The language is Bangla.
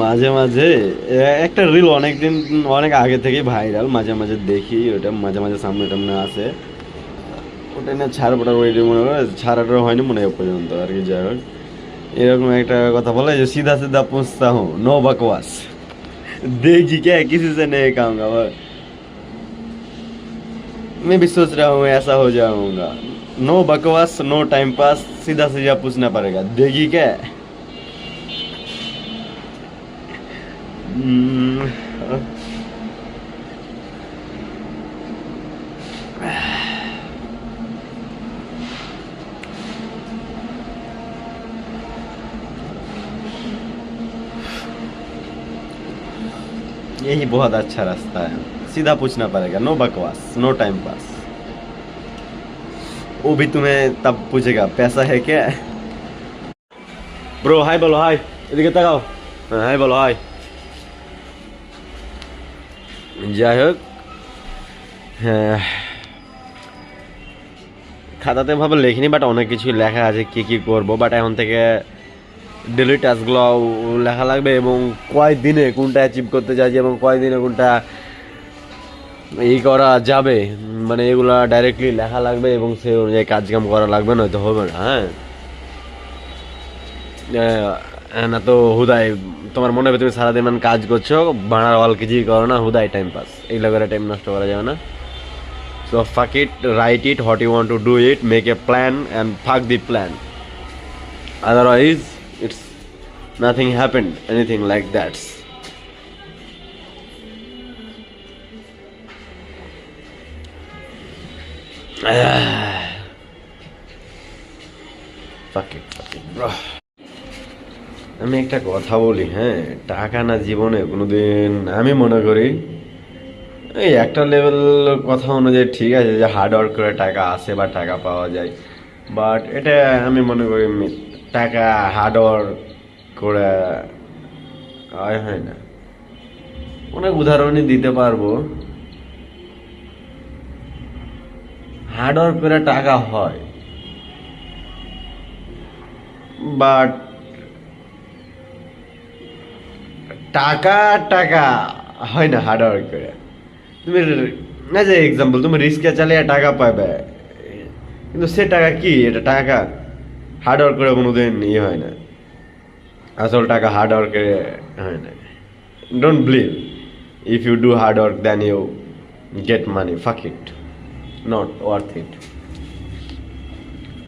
মাঝে মাঝে একটা রিল অনেকদিন অনেক আগে থেকেই ভাইরাল, মাঝে মাঝে দেখি ওটা, মাঝে মাঝে সামনে টামনে আসে, ওটা নিয়ে ছাড় পড়ার ওই মনে করে ছাড়াটা হয়নি মনে হয় এ পর্যন্ত আর কি। যাই হোক, এরকম একটা কথা বলে যে सीधा सीधा पूछता हूँ नो बकवास, देगी क्या किसी से नहीं कहूँगा, मैं भी सोच रहा हूँ ऐसा हो जाऊंगा, नो बकवास नो टाइम पास, सीधा सीधा पूछना पड़ेगा देगी क्या। हम्म, यही बहुत अच्छा रास्ता है, सीधा पूछना पड़ेगा, नो बकवास नो टाइम पास। वो भी तुम्हें तब पूछेगा पैसा है क्या। ব্রো হাই বলো, হাই এদিকে তাকাও, হাই বলো, হাই। যাই হোক, হ্যাঁ, খাতাতে ভাবে লিখিনি, বাট অনেক কিছু লেখা আছে কি কি করবো, বাট এখন থেকে ডেলি টাস্কগুলো লেখা লাগবে এবং কয় দিনে কোনটা অ্যাচিভ করতে চাইছি এবং কয় দিনে কোনটা এই করা যাবে, মানে এগুলা ডাইরেক্টলি লেখা লাগবে এবং সেই অনুযায়ী কাজকাম করা লাগবে, নয়তো হবে না। হ্যাঁ, না তো হুদাই তোমার মনে হবে তুমি সারাদিন মানে কাজ করছো, বানার অল কিছুই করো না, হুদাই টাইম পাস, এগুলো করে টাইম নষ্ট করা যাবে না। So fuck it, right it what you want to do it, make a plan and fuck the plan, otherwise it's nothing happened anything like that's. Fuck it, ফাক ইট ব্রো। আমি একটা কথা বলি, হ্যাঁ, টাকা না জীবনে কোনোদিন, আমি মনে করি এই একটা লেভেল কথা অনুযায়ী ঠিক আছে যে হার্ড ওয়ার্ক করে টাকা আসে বা টাকা পাওয়া যায়, বাট এটা আমি মনে করি টাকা হার্ড ওয়ার্ক করে হয় না। অনেক উদাহরণই দিতে পারবো, হার্ড ওয়ার্ক করে টাকা হয়, বাট টাকা টাকা হয় না হার্ড ওয়ার্ক করে। তুমি না, যে এক্সাম্পল তুমি রিস্কে চালিয়ে টাকা পাবে, কিন্তু সে টাকা কি, এটা টাকা হার্ড ওয়ার্ক করে কোনোদিন ইয়ে হয় না, আসল টাকা হার্ড ওয়ার্ক করে হয় না। Don't believe if you do hard work then you get money, fuck it, not worth it.